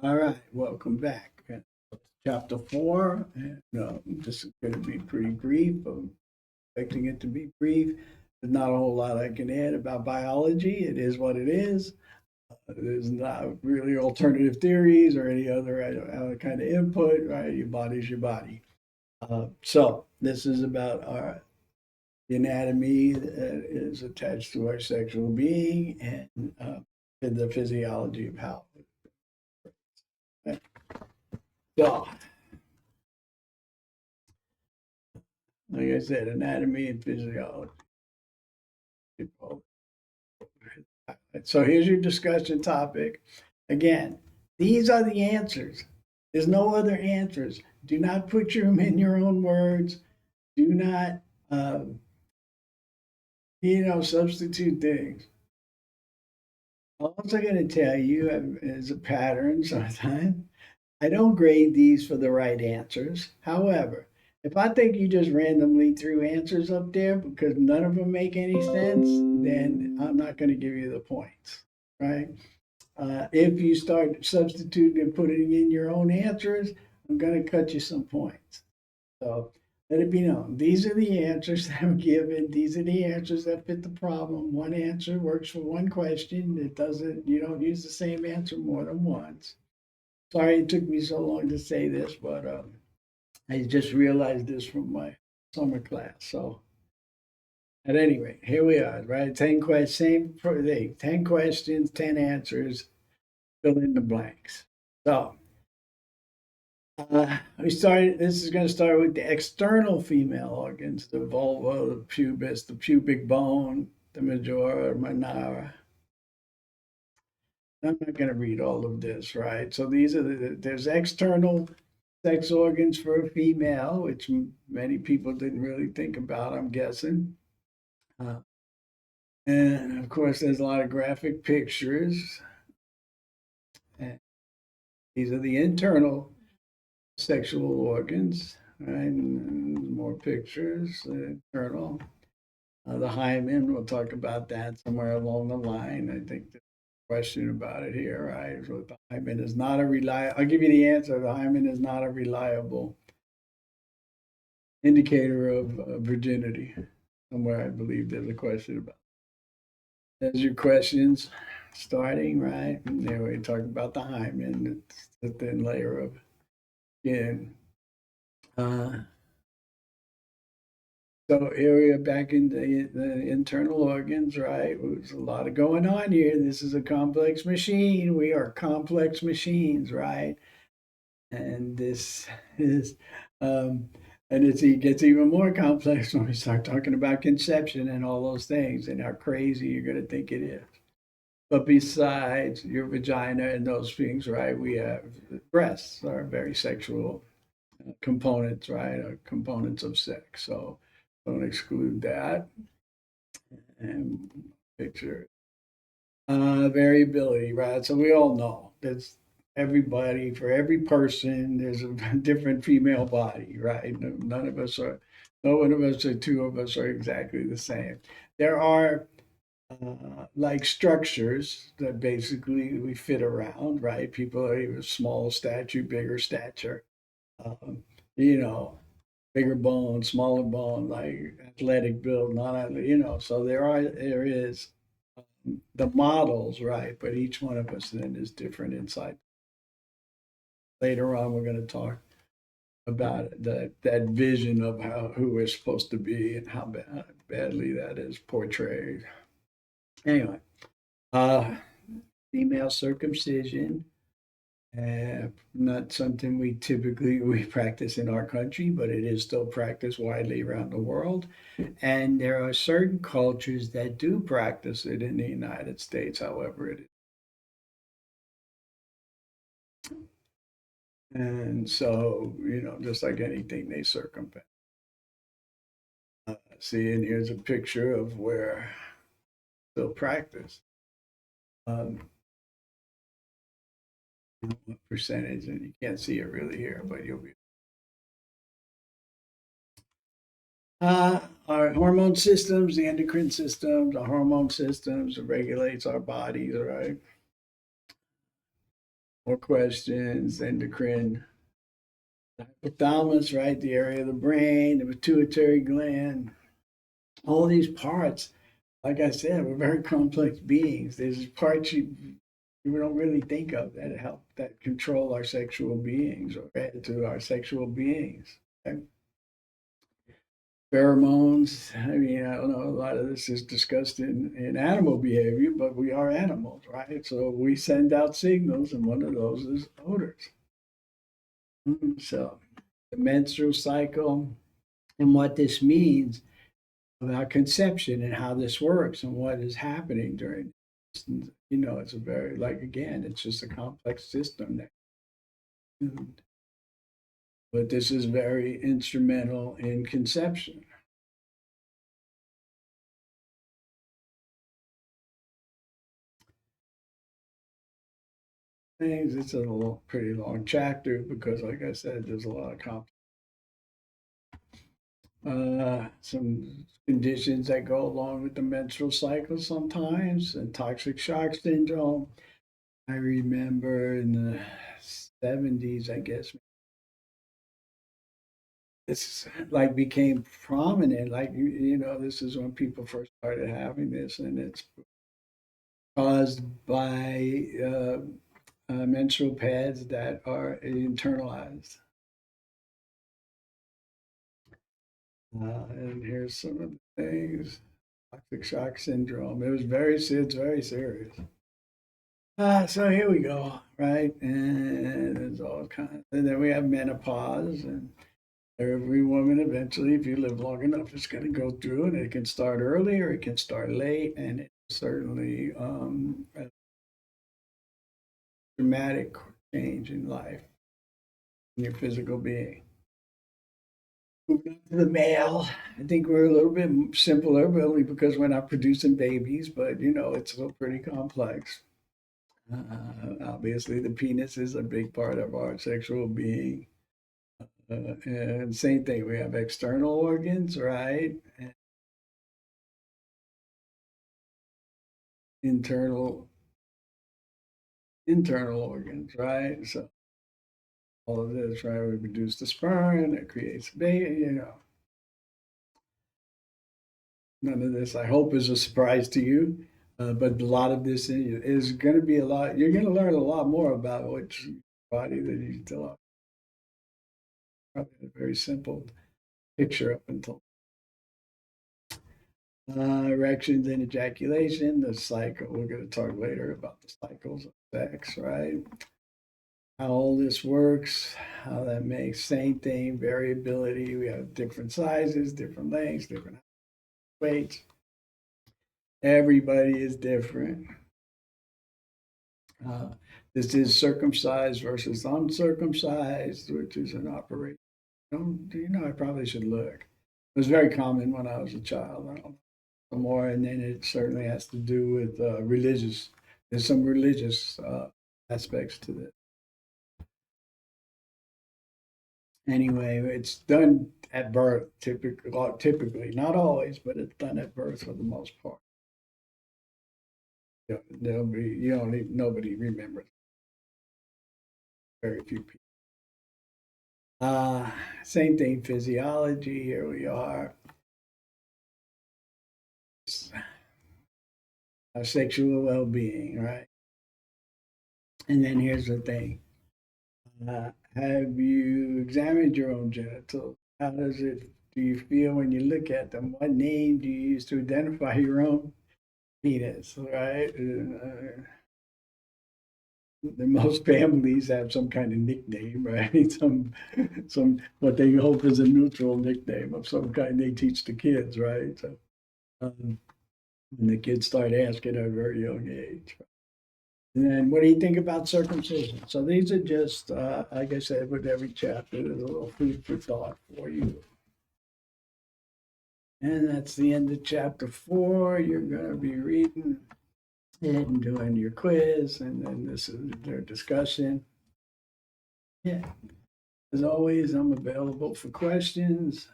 All right, welcome back. Chapter 4, and this is going to be pretty brief. I'm expecting it to be brief. There's not a whole lot I can add about biology. It is what it is. There's not really alternative theories or any other kind of input, right? Your body's your body. So this is about our the anatomy that is attached to our sexual being and the physiology of how. So like I said, anatomy and physiology. So here's your discussion topic. Again, these are the answers. There's no other answers. Do not put them in your own words. Do not, substitute things. All I'm going to tell you is a pattern sometimes. I don't grade these for the right answers. However, if I think you just randomly threw answers up there because none of them make any sense, then I'm not going to give you the points, right? If you start substituting and putting in your own answers, I'm going to cut you some points. So let it be known. These are the answers that I'm given. These are the answers that fit the problem. One answer works for one question. It doesn't, you don't use the same answer more than once. Sorry it took me so long to say this, but I just realized this from my summer class. So at any rate, here we are, right? 10 questions, same for the 10 questions, 10 answers, fill in the blanks. So this is going to start with the external female organs, the vulva, the pubis, the pubic bone, the majora, minora. I'm not going to read all of this, right? So these are there's external sex organs for a female, which many people didn't really think about, I'm guessing. Uh, and of course, there's a lot of graphic pictures. And these are the internal sexual organs, right? And more pictures, internal. The hymen, we'll talk about that somewhere along the line. I think there's a question about it here, right? So the hymen is not a reliable, I'll give you the answer. The hymen is not a reliable indicator of virginity. Somewhere I believe there's a question about. There's your questions starting, right? And there we talk about the hymen. It's the thin layer of skin. Uh, so area back in the internal organs, right? There's a lot of going on here. This is a complex machine. We are complex machines, right? And this is, um, and it gets even more complex when we start talking about conception and all those things and how crazy you're going to think it is. But besides your vagina and those things, right, we have breasts are very sexual components, right? Components of sex. So don't exclude that. And picture variability, right? So we all know that's everybody for every person. There's a different female body, right? None of us are, no one of us or two of us are exactly the same. There are like structures that basically we fit around, right? People are either small stature, bigger stature, um, you know, bigger bone, smaller bone, like athletic build, not, so there is the models, right? But each one of us then is different inside. Later on, we're going to talk about it, that vision of who we're supposed to be and how badly that is portrayed. Anyway, uh, female circumcision, not something we practice in our country, but it is still practiced widely around the world. And there are certain cultures that do practice it in the United States, however, it is. And so, just like anything, they circumvent. See, and here's a picture of where they'll practice. Um, what percentage, and you can't see it really here, but you'll be. Our hormone systems, the endocrine systems, our hormone systems regulates our bodies, right? more questions, endocrine, the hypothalamus, right? The area of the brain, the pituitary gland, all these parts. Like I said, we're very complex beings. There's parts you don't really think of that help that control our sexual beings or add to our sexual beings. Okay? Pheromones. I mean, I don't know. A lot of this is discussed in animal behavior, but we are animals, right? So we send out signals, and one of those is odors. So the menstrual cycle and what this means about conception and how this works and what is happening during this. And, it's a very, like, again, it's just a complex system that, but this is very instrumental in conception. Things. It's a little, pretty long chapter because, like I said, there's a lot of some conditions that go along with the menstrual cycle sometimes, and toxic shock syndrome. I remember in the 70s, I guess, this like became prominent. Like, this is when people first started having this, and it's caused by menstrual pads that are internalized. And here's some of the things. Toxic shock syndrome. It's very serious. So here we go, right? And there's all kinds. And then we have menopause, and every woman eventually, if you live long enough, is going to go through, and it can start early or it can start late, and it's certainly a dramatic change in life, in your physical being. Moving on to the male, I think we're a little bit simpler, but only because we're not producing babies, but it's still pretty complex. Obviously, the penis is a big part of our sexual being. And same thing, we have external organs, right? And internal internal organs, right? So all of this, right? We produce the sperm, and it creates a baby. None of this, I hope, is a surprise to you. But a lot of this is going to be a lot. You're going to learn a lot more about what's your body than you still have. Probably a very simple picture up until erections and ejaculation, the cycle. We're going to talk later about the cycles of sex, right? How all this works, how that makes same thing, variability. We have different sizes, different lengths, different weights. Everybody is different. Uh, this is circumcised versus uncircumcised, which is an operation. I probably should look. It was very common when I was a child. I don't know more, and then it certainly has to do with religious. There's some religious aspects to this. Anyway, it's done at birth, typically, not always, but it's done at birth for the most part. There'll be you don't even, nobody remembers. Very few people. Same thing, physiology. Here we are. Our sexual well-being, right? And then here's the thing: have you examined your own genitals? How does it? Do you feel when you look at them? What name do you use to identify your own penis? Right? Most families have some kind of nickname, right? Some what they hope is a neutral nickname of some kind they teach the kids, right? So, and the kids start asking at a very young age. And then, what do you think about circumcision? So these are just, like I said, with every chapter, there's a little food for thought for you. And that's the end of chapter 4. You're going to be reading it and doing your quiz, and then this is their discussion. Yeah. As always, I'm available for questions.